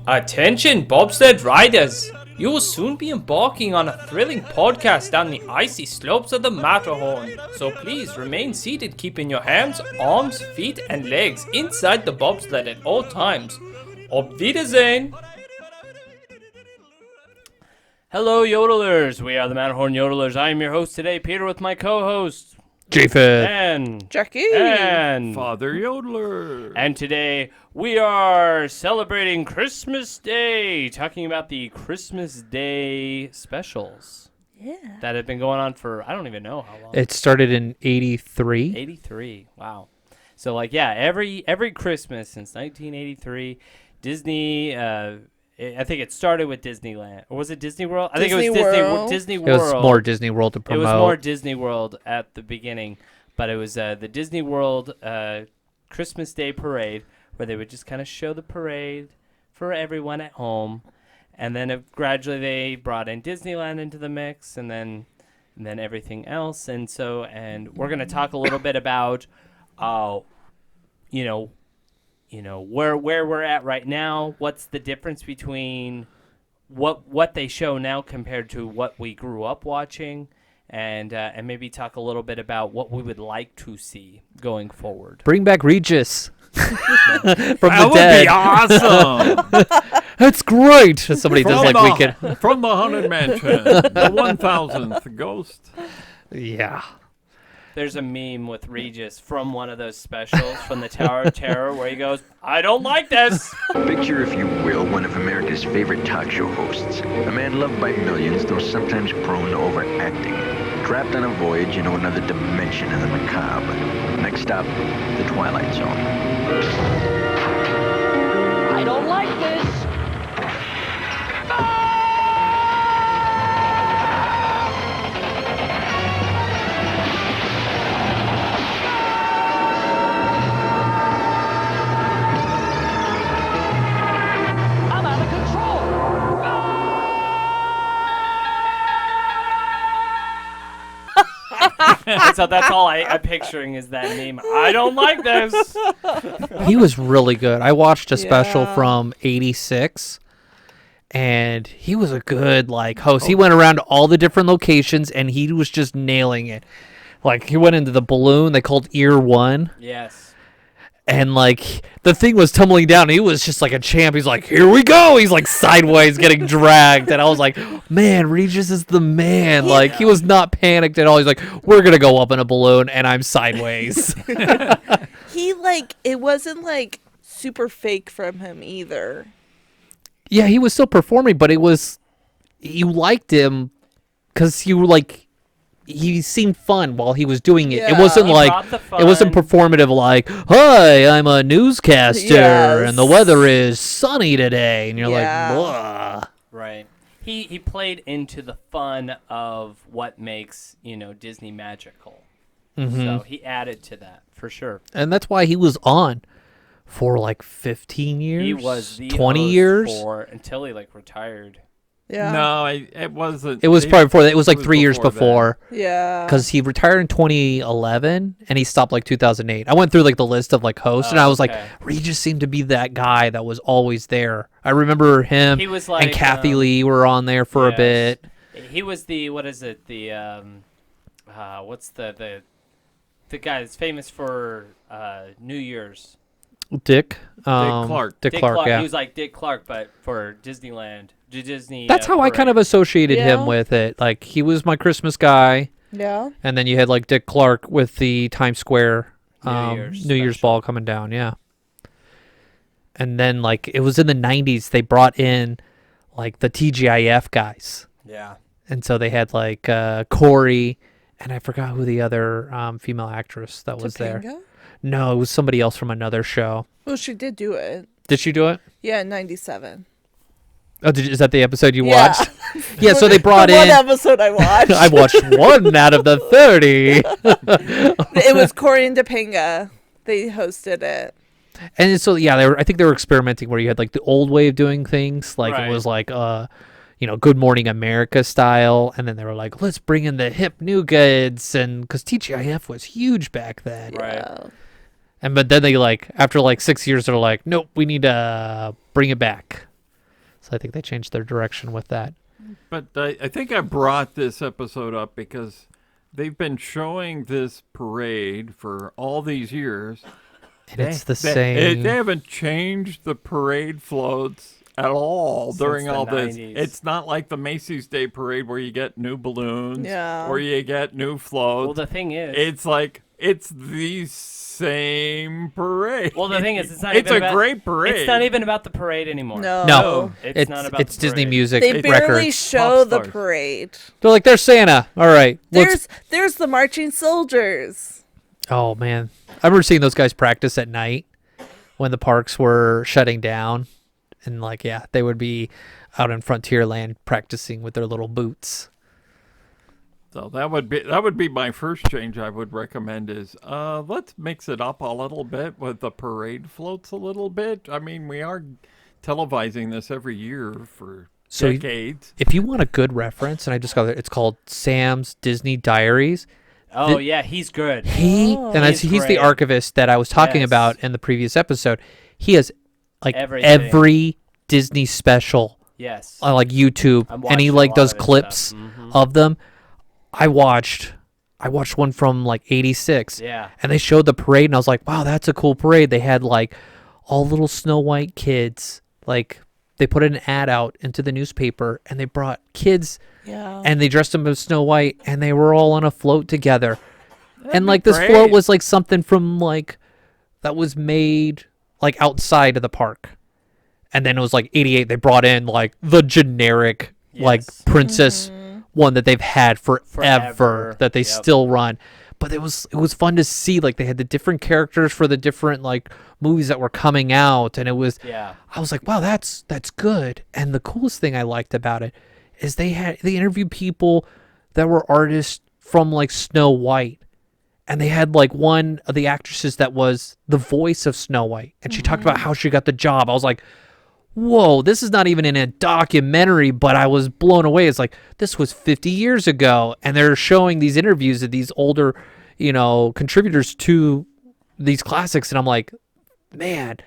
Attention bobsled riders! You will soon be embarking on a thrilling podcast down the icy slopes of the Matterhorn. So please remain seated, keeping your hands, arms, feet, and legs inside the bobsled at all times. Auf Wiedersehen! Hello, yodelers! We are the Matterhorn Yodelers. I am your host today, Peter, with my co-hosts, Japheth, and Jackie, and Father Yodeler. And today we are celebrating Christmas Day, talking about the Christmas Day specials. Yeah. That have been going on for, I don't even know how long. it started in 83. 83. Wow. So like, yeah, every Christmas since 1983, Disney, I think it started with Disneyland. Or was it Disney World? I think it was Disney World. It was more Disney World to promote. It was more Disney World at the beginning, but it was the Disney World Christmas Day parade, where they would just kind of show the parade for everyone at home, and then gradually they brought in Disneyland into the mix, and then everything else, and we're gonna talk a little bit about, where we're at right now. What's the difference between what they show now compared to what we grew up watching, and maybe talk a little bit about what we would like to see going forward. Bring back Regis from That the dead. would be awesome. That's great. Somebody does like weekend. From the Haunted Mansion, the 1000th ghost. Yeah. There's a meme with Regis from one of those specials from the Tower of Terror where he goes, "I don't like this." Picture, if you will, one of America's favorite talk show hosts. A man loved by millions, though sometimes prone to overacting. Trapped on a voyage into another dimension of the macabre. Next stop, the Twilight Zone. I don't like this. I'm out of control. So that's all I'm picturing is that meme. I don't like this. He was really good. I watched a special Yeah. from 86, and he was a good host. He went around to all the different locations, and he was just nailing it. Like, he went into the balloon they called Ear 1. Yes. And, the thing was tumbling down. And he was just like a champ. He's like, here we go. He's, sideways getting dragged. And I was like, man, Regis is the man. He was not panicked at all. He's like, we're going to go up in a balloon, and I'm sideways. he it wasn't super fake from him either. Yeah, he was still performing, but you liked him because he seemed fun while he was doing it. Yeah. It wasn't He brought the it wasn't fun. performative hi, I'm a newscaster Yes. and the weather is sunny today. And you're Yeah. like, blah. Right. He played into the fun of what makes, Disney magical. Mm-hmm. So he added to that for sure. And that's why he was on for 15 years. He was the 20 host years. until he retired. Yeah. No, it wasn't. It was probably before that. It was 3 years that. before. Yeah. Because he retired in 2011 and he stopped 2008. I went through the list of hosts and I was okay. Regis seemed to be that guy that was always there. I remember him He was and Kathy Lee were on there for a yes. bit. He was the, what is it, the, what's the guy that's famous for New Year's? Dick Clark. Dick Clark, yeah. He was like Dick Clark, but for Disneyland. Disney. That's how I kind of associated Yeah. him with it. He was my Christmas guy. Yeah. And then you had Dick Clark with the Times Square New New Year's special. ball coming down, yeah. And then it was in the 90s they brought in the TGIF guys. Yeah. And so they had Corey, and I forgot who the other female actress that was there. Topanga? No, it was somebody else from another show. Well, she did do it. Did she do it? Yeah, in 97. Oh, is that the episode you Yeah. watched? Yeah, so they brought The in. one episode I watched. I watched 1 out of the 30. It was Corey and Topanga. They hosted it. And so yeah, I think they were experimenting where you had the old way of doing things, Right. it was Good Morning America style, and then they were like, let's bring in the hip new goods, and because TGIF was huge back then. Right. Yeah. But then they after 6 years, they're like, nope, we need to bring it back. So I think they changed their direction with that. But I think I brought this episode up because they've been showing this parade for all these years. And it's the same. They haven't changed the parade floats at all during the all this. 90s. It's not like the Macy's Day Parade where you get new balloons or you get new floats. Well, the thing is, It's like it's the same parade. well, the thing is, it's not. It's even a about, great parade. It's not even about the parade anymore. No. it's not about. It's the Disney parade. music They barely records. show Pop the stars. parade. They're like, there's Santa. All right. There's the marching soldiers. Oh, man. I remember seeing those guys practice at night when the parks were shutting down. And, they would be out in Frontierland practicing with their little boots. So that would be my first change I would recommend is let's mix it up a little bit with the parade floats a little bit. I mean, we are televising this every year for decades. If you want a good reference, and I just got it, it's called Sam's Disney Diaries. Oh yeah, he's good. He's the great. archivist that I was talking Yes. about in the previous episode. He has Everything. every Disney special Yes. on YouTube, I'm and he watching a lot does of his clips stuff. Mhm. of them. I watched one from '86. Yeah. And they showed the parade, and I was like, wow, that's a cool parade. They had all little Snow White kids. They put an ad out into the newspaper, and they brought kids, Yeah. and they dressed them as Snow White, and they were all on a float together. And be this great. float was something from that was made outside of the park. And then it was 88. They brought in the generic Yes. princess one that they've had forever, Forever. that they Yep. still run. But it was fun to see they had the different characters for the different movies that were coming out, and it was Yeah. I was like, wow, that's good. And the coolest thing I liked about it is they interviewed people that were artists from Snow White. And they had one of the actresses that was the voice of Snow White, and she talked about how she got the job. I was like, whoa, this is not even in a documentary, but I was blown away. It's this was 50 years ago, and they're showing these interviews of these older, contributors to these classics, and I'm like, man,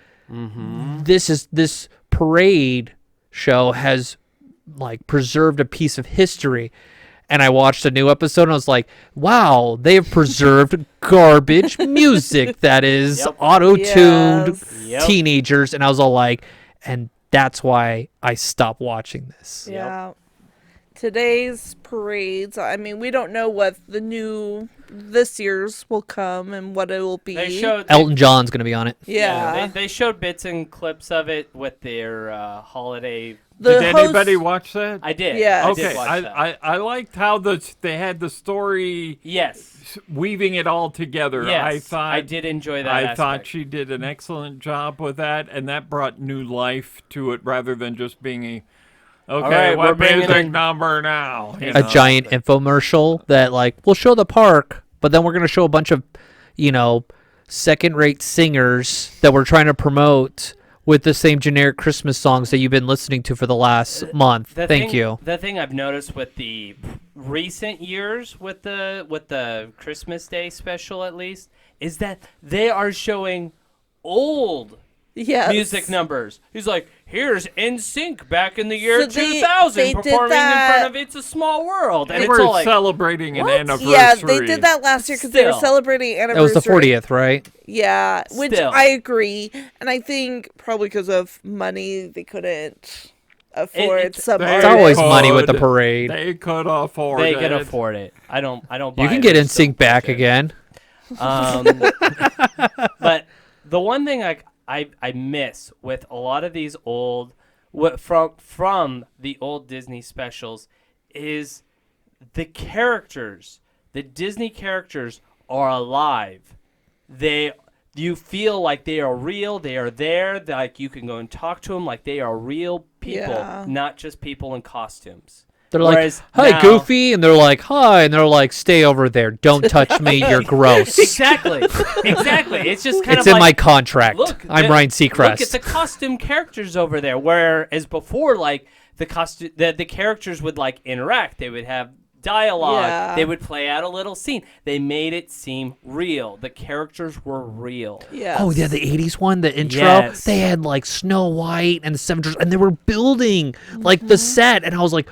this parade show has preserved a piece of history. And I watched a new episode, and I was like, wow, they've preserved garbage music that is Yep. auto-tuned Yes. Yep. teenagers. And I was all like, and that's why I stopped watching this. Yeah. Today's parades, I mean, we don't know what this year's will come and what it will be. They showed Elton John's going to be on it. Yeah. they showed bits and clips of it with their holiday. The Did host- anybody watch that? I did. Yeah. I Okay, did watch that. I liked how they had the story Yes. weaving it all together. Yes. I did enjoy that. I thought aspect. she did an excellent job with that, and that brought new life to it rather than just being right, we're what bringing music in- number now? You A know? giant infomercial that we'll show the park, but then we're going to show a bunch of, second-rate singers that we're trying to promote with the same generic Christmas songs that you've been listening to for the last month. Thank you. The thing I've noticed with the recent years with the Christmas Day special, at least, is that they are showing old Yes. music numbers. He's like, here's NSYNC back in the year So they 2000 did performing in that- front of It's a Small World. And They it's were all like, celebrating an what? anniversary. Yeah, they did that last year because they were Still. celebrating That anniversary. was the 40th, right? Yeah, which Still. I agree, and I think probably because of money they couldn't afford It's- some. They It's always artists. money with the could- parade. They could afford they it. can afford it. I don't buy You can it. get I'm in still sync back bullshit. again. But the one thing I miss with a lot of these from the old Disney specials is the characters. The Disney characters are alive. You feel like they are real. They are there. Like you can go and talk to them like they are real people, Yeah. not just people in costumes. They're Whereas like, hi, now- Goofy. And they're like, hi. And they're like, stay over there. Don't touch me. You're gross. Exactly. It's just kind It's of in like, my contract. Look, I'm the- Ryan Look at Seacrest. the costume characters over there. Whereas before, the characters would interact. They would have dialogue. Yeah. They would play out a little scene. They made it seem real. The characters were real. Yes. Oh yeah, the '80s one, the intro. Yes. They had like Snow White and the Seven Dwarfs, and they were building like the set, and I was like,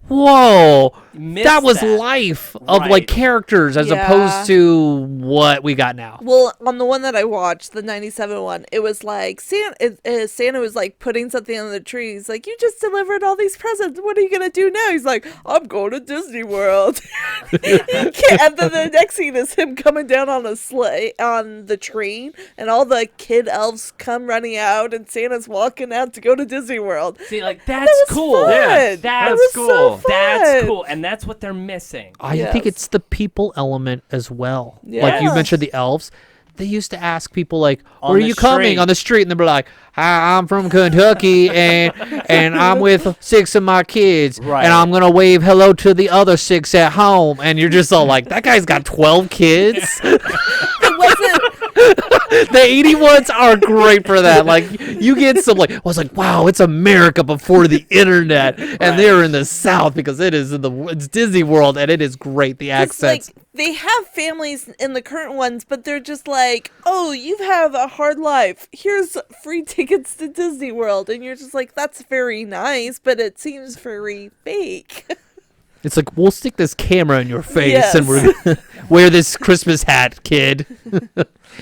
"Whoa, Missed that was that. life of Right. like characters as Yeah. opposed to what we got now." Well, on the one that I watched, the 97 one, it was like Santa was like putting something on the tree. He's like, "You just delivered all these presents. What are you going to do now?" He's like, "I'm going to Disney World." And then the next scene is him coming down on a sleigh on the train, and all the kid elves come running out, and Santa's walking out to go to Disney World. See, like, that's was cool. fun. Yeah, That's That was cool. so fun. That's cool. And that's what they're missing. I think Yes. it's the people element as well. Like you Yes. mentioned the elves. They used to ask people like, On "Where are the you coming?" street. on the street, and they'd be like, "Hi, I'm from Kentucky, and I'm with 6 of my kids, Right. and I'm gonna wave hello to the other 6 at home." And you're just all like, "That guy's got 12 kids." It wasn't. The 81s are great for that. Like you get some like, I was like, wow, it's America before the internet, and they're in the South because it's Disney World, and it is great. The It's like accents. they have families in the current ones, but they're just like, "Oh, you have a hard life. Here's free tickets to Disney World," and you're just like, "That's very nice, but it seems very fake." It's like, we'll stick this camera in your face Yes. and we're gonna wear this Christmas hat, kid.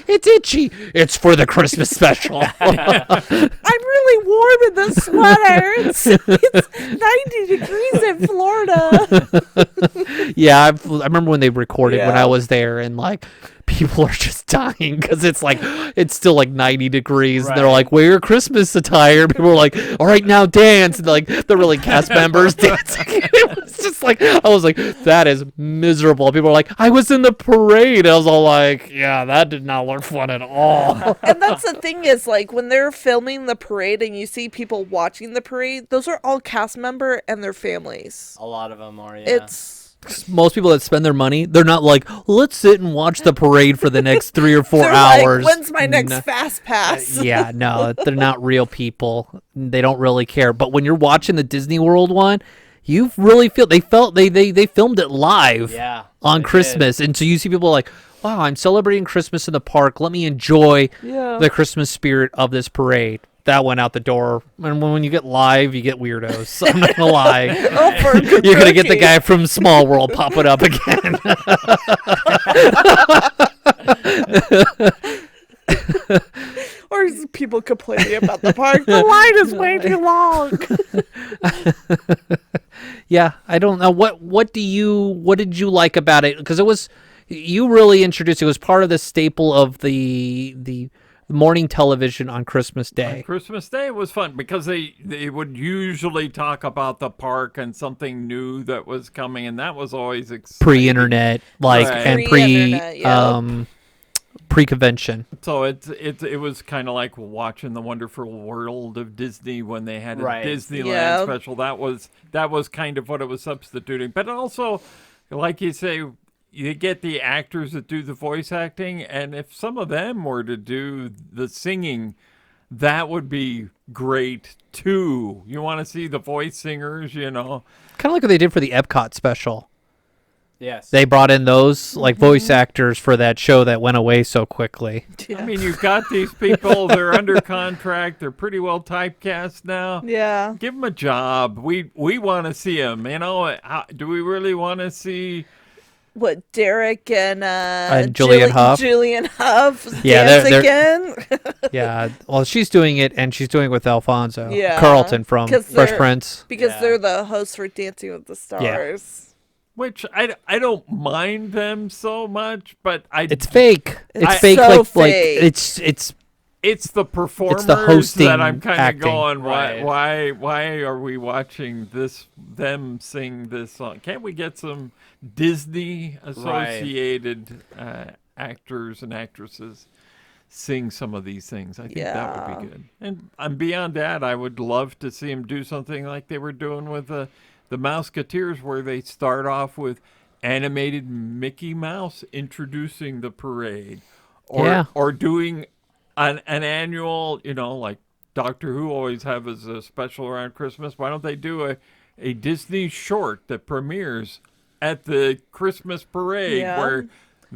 It's itchy. It's for the Christmas special. I'm really warm in this sweater. It's 90 degrees in Florida. Yeah, I remember when they recorded when Yeah. I was there, and like people are just dying because it's still like 90 degrees. And they're Right. like, wear your Christmas attire. People are like, all right, now dance. And like the really cast members dancing. It was just like, I was like, that is miserable. People are like, I was in the parade. I was all like, yeah, that did not look fun at all. And that's the thing is, like, when they're filming the parade and you see people watching the parade, those are all cast member and their families. A lot of them are, yeah. It's Most people that spend their money, they're not like, let's sit and watch the parade for the next 3 or 4 they're hours. like, "When's my next No. fast pass?" Yeah, no, they're not real people. They don't really care. But when you're watching the Disney World one, you really feel they filmed it live Yeah, on they did. Christmas, and so you see people like, wow, I'm celebrating Christmas in the park. Let me enjoy Yeah. the Christmas spirit of this parade. That went out the door. And when you get live, you get weirdos. So I'm not gonna lie. Oh, for good You're gonna get the turkey. guy from Small World popping up again. Or is people complaining about the park. The line is way too long. Yeah, I don't know what did you like about it? Because you really introduced it was part of the staple of the morning television on Christmas Day. Christmas Day was fun because they would usually talk about the park and something new that was coming, and that was always exciting. Pre-internet, like Right. and Pre-internet, yep. pre-convention. So it was kind of like watching the Wonderful World of Disney when they had a Right. Disneyland Yeah. special. That was kind of what it was substituting. But also, like you say, you get the actors that do the voice acting, and if some of them were to do the singing, that would be great too. You want to see the voice singers, Kind of like what they did for the Epcot special. Yes. They brought in those like voice actors for that show that went away so quickly. I mean, you've got these people, they're under contract, they're pretty well typecast now. Yeah. Give them a job. We want to see them. Do we really want to see? What, Derek and Julianne Hough? Julianne Hough Yeah, dance they're- again? Yeah, well, she's doing it, and she's doing it with Alfonso Yeah. Carlton from 'Cause Fresh they're- Prince. Because Yeah. they're the hosts for Dancing with the Stars. Which I don't mind them so much, but It's fake. It's It's fake. so like fake. it's the performers hosting that I'm kind of acting. going, Right. why are we watching them sing this song? Can't we get some Disney associated actors and actresses sing some of these things? I think that would be good. And beyond that, I would love to see them do something like they were doing with the Mouseketeers, where they start off with animated Mickey Mouse introducing the parade, or doing an annual, like Doctor Who always have as a special around Christmas. Why don't they do a Disney short that premieres at the Christmas parade Yeah. where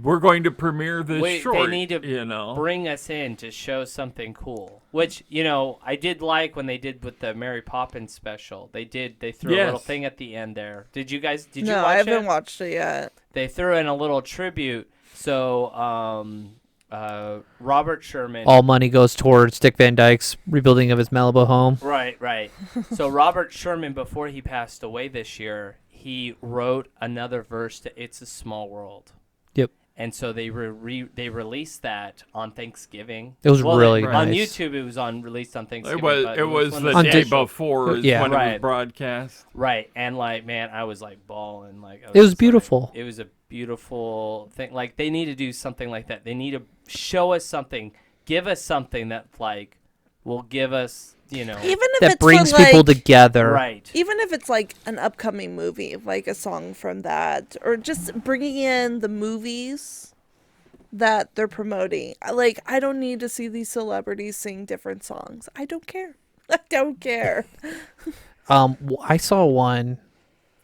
we're going to premiere this Wait, short. they need to you know. bring us in to show something cool. Which, you know, I did like when they did with the Mary Poppins special. They threw a little Yes. thing at the end there. Did you watch No, I haven't it? watched it yet. They threw in a little tribute. So, Robert Sherman. All money goes towards Dick Van Dyke's rebuilding of his Malibu home. Right. So Robert Sherman, before he passed away this year, he wrote another verse to "It's a Small World." Yep. And so they released that on Thanksgiving. It was really on nice. YouTube. It was released on Thanksgiving. It but was one the of day special- before is Yeah. when it was Right. broadcast. Right, and like, man, I was like bawling. Like It was just beautiful. Like, it was a beautiful thing. Like they need to do something like that. They need to show us something, give us something that like will give us, you know, Even if That it's brings for, people like, together. right. Even if it's like an upcoming movie, like a song from that, or just bringing in the movies that they're promoting. Like, I don't need to see these celebrities sing different songs. I don't care. I don't care. I saw one.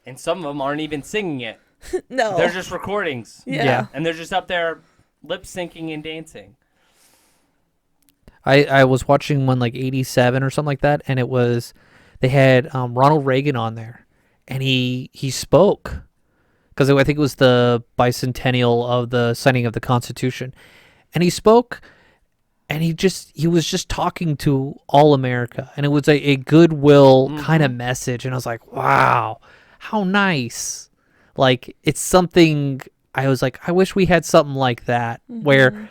And some of them aren't even singing it. No. They're just recordings. Yeah. And they're just up there lip syncing and dancing. I was watching one like 87 or something like that, and it was they had Ronald Reagan on there, and he spoke because I think it was the bicentennial of the signing of the Constitution, and he spoke, and he was just talking to all America, and it was a goodwill kind of message, and I was like, wow, how nice. Like, it's something I was like, I wish we had something like that where,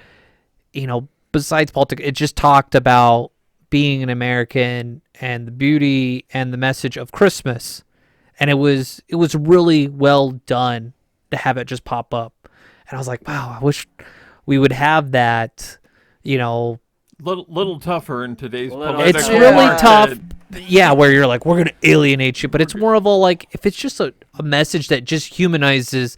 you know, besides politics, it just talked about being an American and the beauty and the message of Christmas. And it was really well done to have it just pop up. And I was like, wow, I wish we would have that, you know. Little tougher in today's Little political It's tougher. really market. tough. Yeah, where you're like, we're going to alienate you. But it's more of a, like, if it's just a message that just humanizes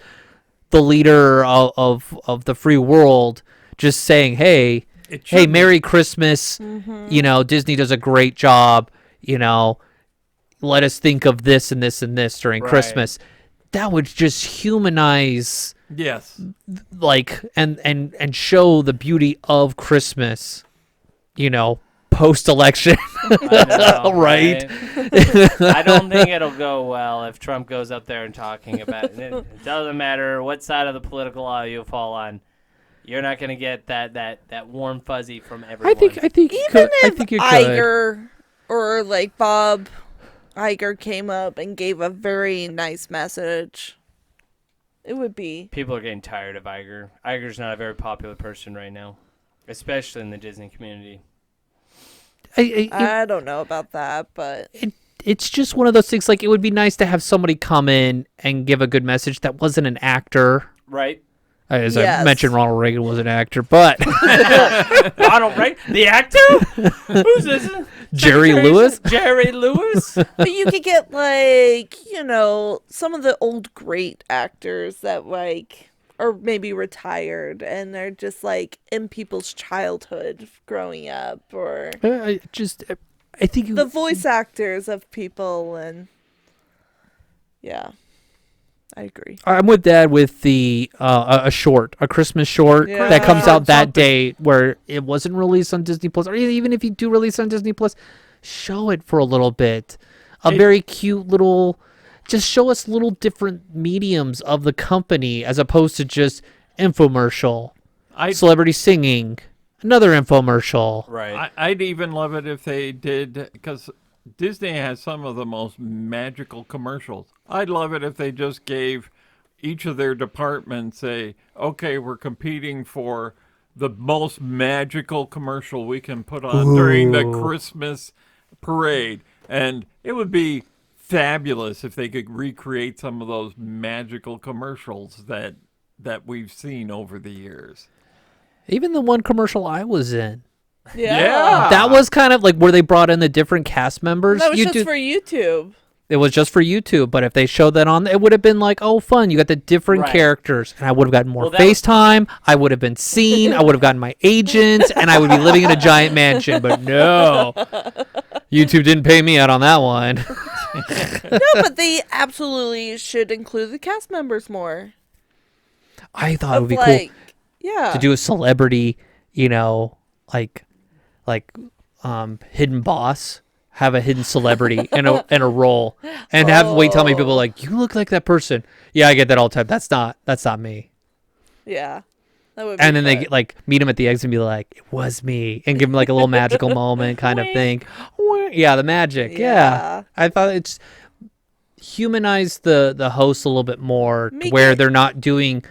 the leader of the free world, just saying, hey, Merry Christmas. You know, Disney does a great job. You know, let us think of this and this and this during Right. Christmas. That would just humanize, Yes. like, and show the beauty of Christmas, you know, post-election. I know, Right. I don't think it'll go well if Trump goes up there and talking about it. It doesn't matter what side of the political aisle you fall on. You're not going to get that warm fuzzy from everyone. I think you Even could. I if think you could. Iger or like Bob Iger came up and gave a very nice message, it would be. people are getting tired of Iger. Iger's not a very popular person right now, especially in the Disney community. I don't know about that, but It's just one of those things. Like, it would be nice to have somebody come in and give a good message that wasn't an actor. Right? As I Yes. mentioned, Ronald Reagan was an actor, but Ronald Reagan, the actor? Who's this? Jerry Lewis. Jerry Lewis? but you could get like, you know, some of the old great actors that like are maybe retired and they're just like in people's childhood growing up, or I think the voice actors of people. And yeah, I agree. I'm with Dad with the a Christmas short Yeah. that comes out that Something. day where it wasn't released on Disney Plus, or even if you do release on Disney Plus, show it for a little bit. Very cute little, just show us little different mediums of the company as opposed to just infomercial, celebrity singing, another infomercial. Right. I'd even love it if they did, because Disney has some of the most magical commercials. I'd love it if they just gave each of their departments okay, we're competing for the most magical commercial we can put on during the Christmas parade. And it would be fabulous if they could recreate some of those magical commercials that we've seen over the years. Even the one commercial I was in. Yeah. That was kind of like where they brought in the different cast members. That was just for YouTube. It was just for YouTube, but if they showed that on, it would have been like, oh, fun. You got the different Right. characters, and I would have gotten more Well, that was- FaceTime. I would have been seen. I would have gotten my agents, and I would be living in a giant mansion. But no, YouTube didn't pay me out on that one. No, but they absolutely should include the cast members more. I thought it would be like, cool yeah, to do a celebrity, like hidden boss, have a hidden celebrity in a role, and have wait tell me people like, you look like that person. Yeah, I get that all the time. That's not me. Yeah, that would. Be And then they fun. get, like meet him at the exit and be like, it was me, and give him like a little magical moment kind of thing. Yeah, the magic. Yeah. Yeah. I thought it's humanized the host a little bit more, to Make where it- they're not doing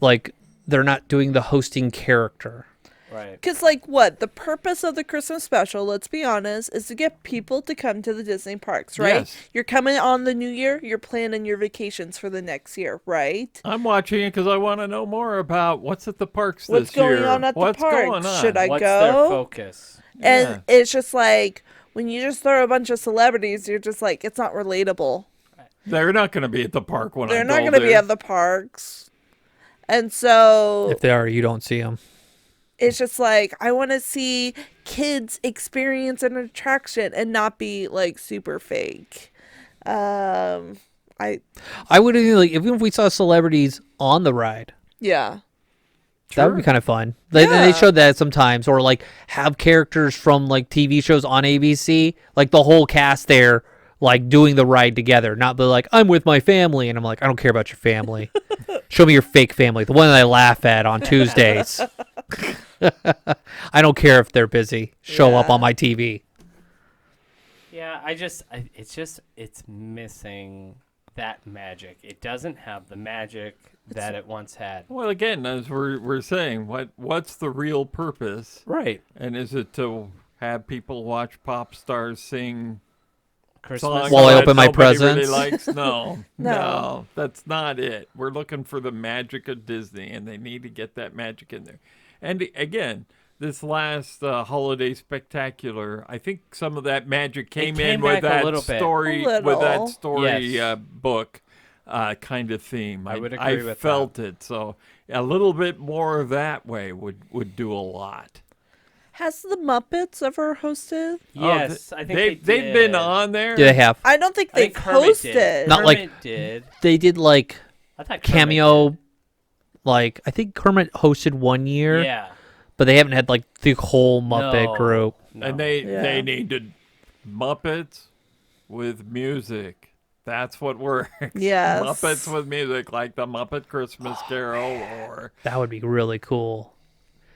the hosting character. Right. Because, like, what? The purpose of the Christmas special, let's be honest, is to get people to come to the Disney parks, right? Yes. You're coming on the new year, you're planning your vacations for the next year, right? I'm watching it because I want to know more about what's at the parks What's this year. going on at the What's parks? going on? Should I What's go? their focus? And Yeah. it's just like, when you just throw a bunch of celebrities, you're just like, it's not relatable. They're not going to be at the park when I They're go not going to be there. at the parks. And so If they are, you don't see them. it's just like, I want to see kids experience an attraction and not be like super fake. I I would like even if we saw celebrities on the ride. yeah. That would be kind of fun. They Yeah. showed that sometimes, or like have characters from like TV shows on ABC, like the whole cast there, like doing the ride together. Not be like, I'm with my family, and I'm like, I don't care about your family. Show me your fake family, the one that I laugh at on Tuesdays. I don't care if they're busy. Show up Yeah. on my TV. Yeah, it's missing that magic. It doesn't have the magic that it once had. Well, again, as we're saying, what's the real purpose? Right. And is it to have people watch pop stars sing Christmas. songs While I that open my nobody really presents? likes? No, No. no, that's not it. We're looking for the magic of Disney, and they need to get that magic in there. And again, this last holiday spectacular, I think some of that magic came came in with back a that little bit. story, A with that little. story Yes. book kind of theme. I would agree with that. felt it. So a little bit more that way would do a lot. Has the Muppets ever hosted? Yes, I think they've been on there. Do they have? I don't think I think they've Kermit hosted. did. Not like- Kermit did. They did like I thought Kermit cameo. did. Like I think Kermit hosted one year, Yeah. but they haven't had like the whole Muppet No. group. No. And they Yeah. needed Muppets with music. That's what works. Yes. Muppets with music, like the Muppet Christmas Carol, or That would be really cool.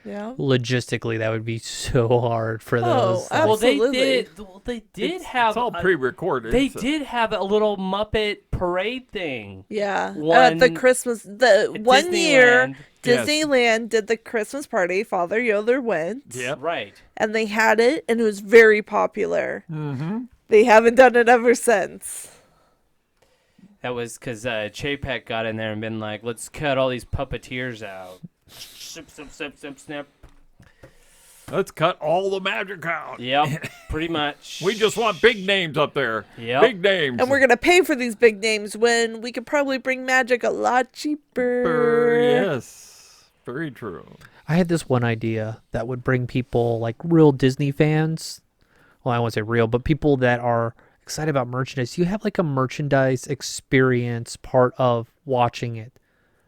Yeah. Logistically, that would be so hard for Oh, those. Well, they Absolutely. did. Well, they did have. it's all a- pre-recorded. They so- did have a little Muppet parade thing. Yeah. One- the Christmas, the at one year, Disneyland. Yes. Disneyland did the Christmas party. Father Yoder went. Yep. Right. And they had it, and it was very popular. Mm-hmm. They haven't done it ever since. That was because Chapek got in there and been like, let's cut all these puppeteers out. Snip, snip, snip, snip, snip. Let's cut all the magic out. Yep, pretty much. We just want big names up there. Yep. Big names. And we're going to pay for these big names when we could probably bring magic a lot cheaper. Yes. Very true. I had this one idea that would bring people like real Disney fans. Well, I won't say real, but people that are excited about merchandise. You have like a merchandise experience part of watching it.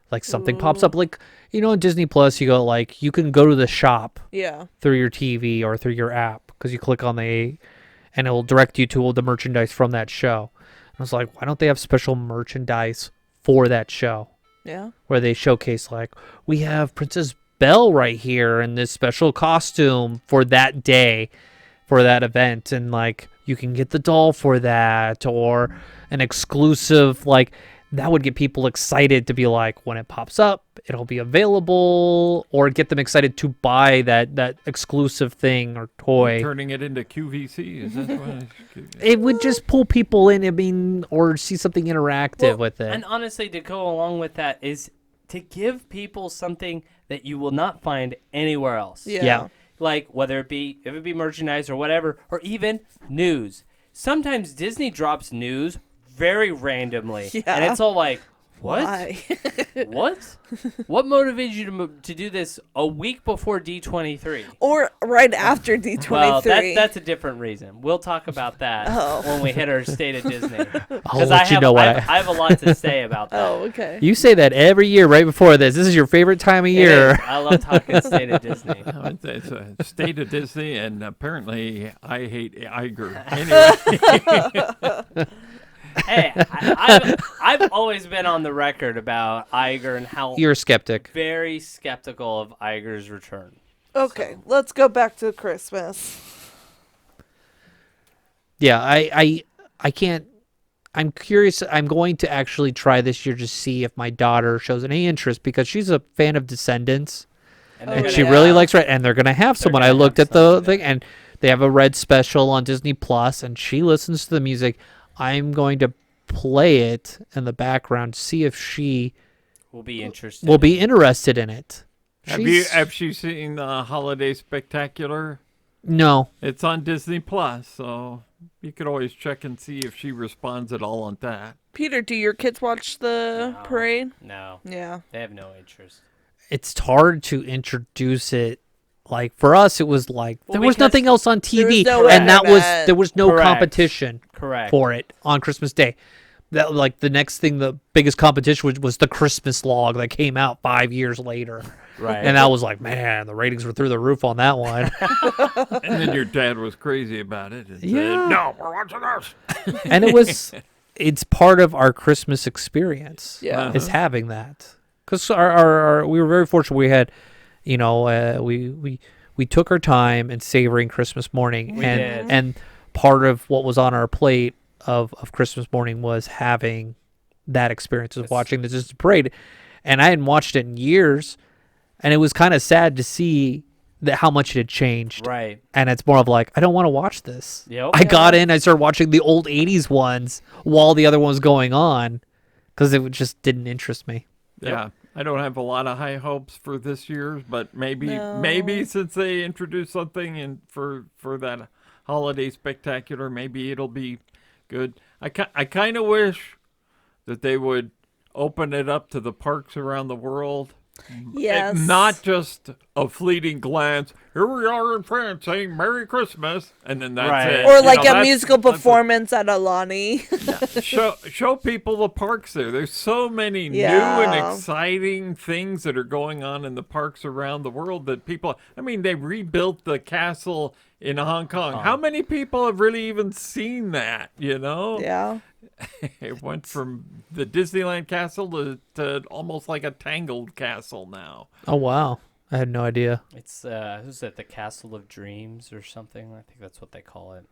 Like something pops up, like in Disney Plus, you go like you can go to the shop Yeah. through your TV or through your app because you click on and it will direct you to the merchandise from that show. And I was like, why don't they have special merchandise for that show Yeah. where they showcase like we have Princess Belle right here in this special costume for that day, for that event, and like you can get the doll for that or an exclusive like. That would get people excited to be like, when it pops up, it'll be available, or get them excited to buy that exclusive thing or toy. Turning it into QVC. Is that what It would just pull people in. I mean, or see something interactive Well, with it. And honestly, to go along with that is to give people something that you will not find anywhere else. Yeah. Yeah. Like whether it be merchandise or whatever, or even news. Sometimes Disney drops news very randomly, and Yeah. it's all like, What? Why? What? What motivated you to do this a week before D23? Or right after D23. Well, that's a different reason. We'll talk about that when we hit our State of Disney. I'll let you know what I have a lot to say about that. Oh, okay. You say that every year right before this. This is your favorite time of It year. is. I love talking State of Disney. It's a State of Disney, and apparently I hate Iger. Anyway. Hey, I've always been on the record about Iger and how You're a skeptic. very skeptical of Iger's return. Okay, let's go back to Christmas. Yeah, I can't. I'm curious. I'm going to actually try this year to see if my daughter shows any interest because she's a fan of Descendants And, Oh, and they're she gonna- really likes Red. And they're gonna have someone. I gonna looked have at the something. thing, and they have a Red special on Disney Plus, and she listens to the music. I'm going to play it in the background to see if she will be interested. will be interested in it. Have you seen the Holiday Spectacular? No. It's on Disney Plus, so you could always check and see if she responds at all on that. Peter, do your kids watch the No. parade? No, Yeah. they have no interest. It's hard to introduce it. Like for us, it was like Well, there was because nothing else on TV, no and that was event. there was no Correct. competition Correct. for it on Christmas Day. That like the next thing, the biggest competition was the Christmas log that came out 5 years later, Right. and I was like, man, the ratings were through the roof on that one. And then your dad was crazy about it. And Yeah. said, no, we're watching this. And it's part of our Christmas experience. Yeah. Is having that because our we were very fortunate. We had, we took our time in savoring Christmas morning, We and did. and part of what was on our plate of Christmas morning was having that experience of Yes. watching the Disney parade, and I hadn't watched it in years, and it was kind of sad to see that how much it had changed. Right. And it's more of like, I don't want to watch this. Yep. I got in, I started watching the old 80s ones while the other one was going on because it just didn't interest me. Yeah, I don't have a lot of high hopes for this year's, but maybe No. since they introduced something in for that Holiday Spectacular, maybe it'll be good. I kind of wish that they would open it up to the parks around the world. Yes. And not just a fleeting glance. Here we are in France saying Merry Christmas, and then that's Right. it. Or You like know, a that's- musical that's performance at Alani. show people the parks there. There's so many new Yeah. and exciting things that are going on in the parks around the world that people, I mean, they rebuilt the castle in Hong Kong. How many people have really even seen that, you know? Yeah. It went from the Disneyland castle to almost like a Tangled castle now. Oh, wow. I had no idea. It's who's that? The Castle of Dreams or something? I think that's what they call it.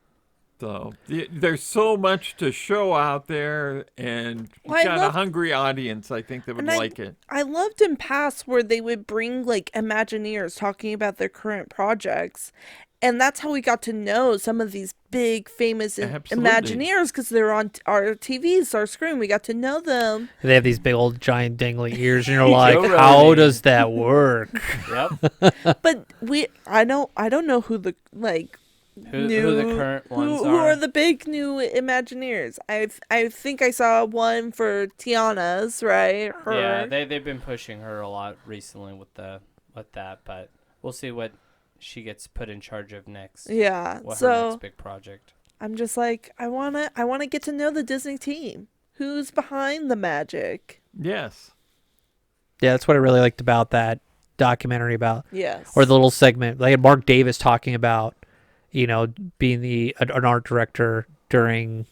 So there's so much to show out there, and you Well, I got a loved- hungry audience, I think, that would And like it. I loved in past where they would bring like Imagineers talking about their current projects. And that's how we got to know some of these big famous Absolutely. Imagineers because they're on our TVs, our screen. We got to know them. They have these big old giant dangly ears, and you're like, Joe how Rogan. does that work? Yep. But I don't know who the like Who new the current ones who are the big new Imagineers. I think I saw one for Tiana's, right? Her. Yeah, they've been pushing her a lot recently with that, but we'll see what she gets put in charge of next. Yeah. What her So next big project. I'm just like I wanna get to know the Disney team. Who's behind the magic? Yes. Yeah, that's what I really liked about that documentary about, Yes. or the little segment. They had Mark Davis talking about, being an art director during,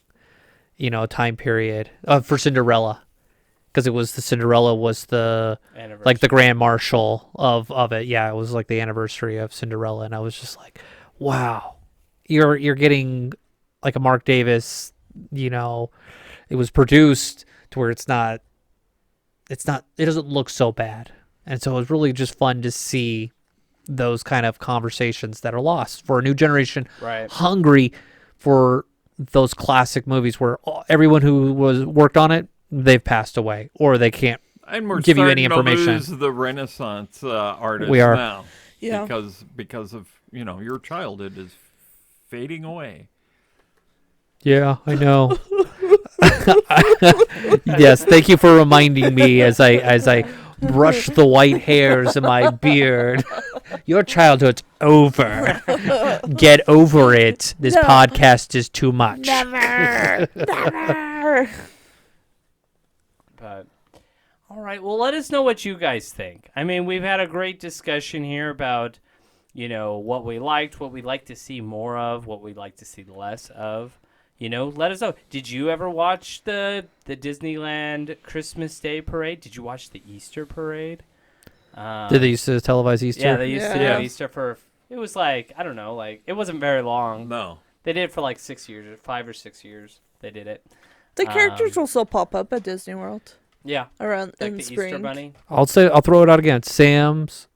a time period for Cinderella. Because it was the Cinderella was the like the grand marshal of it. Yeah, it was like the anniversary of Cinderella, and I was just like, wow, you're getting like a Mark Davis. It was produced to where it doesn't look so bad, and so it was really just fun to see those kind of conversations that are lost for a new generation, Right. hungry for those classic movies where everyone who was worked on it, they've passed away, or they can't And we're give you any starting to information. lose the Renaissance artists We are. now. Yeah. Because of, your childhood is fading away. Yeah, I know. Yes, thank you for reminding me as I brush the white hairs in my beard. Your childhood's over. Get over it. This No. podcast is too much. Never. Never. But all right, well, let us know what you guys think. I mean, we've had a great discussion here about, what we liked, what we'd like to see more of, what we'd like to see less of. Let us know. Did you ever watch the Disneyland Christmas Day parade? Did you watch the Easter parade? Did they used to televise Easter? Yeah, they used to Yeah. do Easter for. It was like, I don't know, it wasn't very long. No. They did it for like 6 years, 5 or 6 years. They did it. The characters will still pop up at Disney World Yeah, around like in the spring. Easter Bunny. I'll throw it out again. Sam's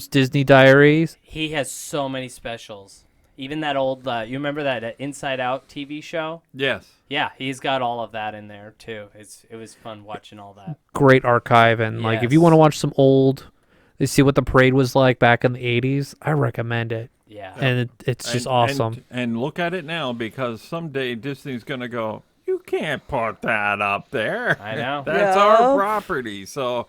Disney Diaries. He has so many specials. Even that old, you remember that Inside Out TV show? Yes. Yeah, he's got all of that in there too. It was fun watching all that. Great archive, and if you Yes. want to watch some old, you see what the parade was like back in the 80s, I recommend it. Yeah. And it's just And- awesome. And look at it now, because someday Disney's going to go, you can't put that up there. I know. That's Yeah. our property. So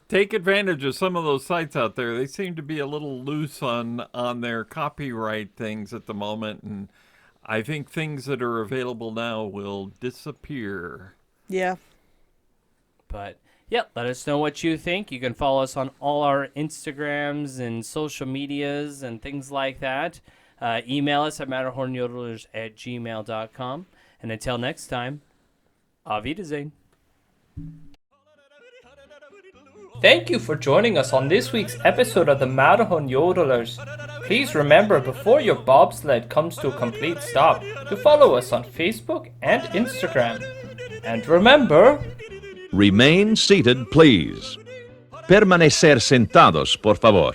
take advantage of some of those sites out there. They seem to be a little loose on their copyright things at the moment. And I think things that are available now will disappear. Yeah. But yeah, let us know what you think. You can follow us on all our Instagrams and social medias and things like that. Email us at matterhornyodelers@gmail.com. And until next time, auf Wiedersehen. Thank you for joining us on this week's episode of the Matterhorn Yodelers. Please remember, before your bobsled comes to a complete stop, to follow us on Facebook and Instagram. And remember, Remain seated, please. Permanecer sentados, por favor.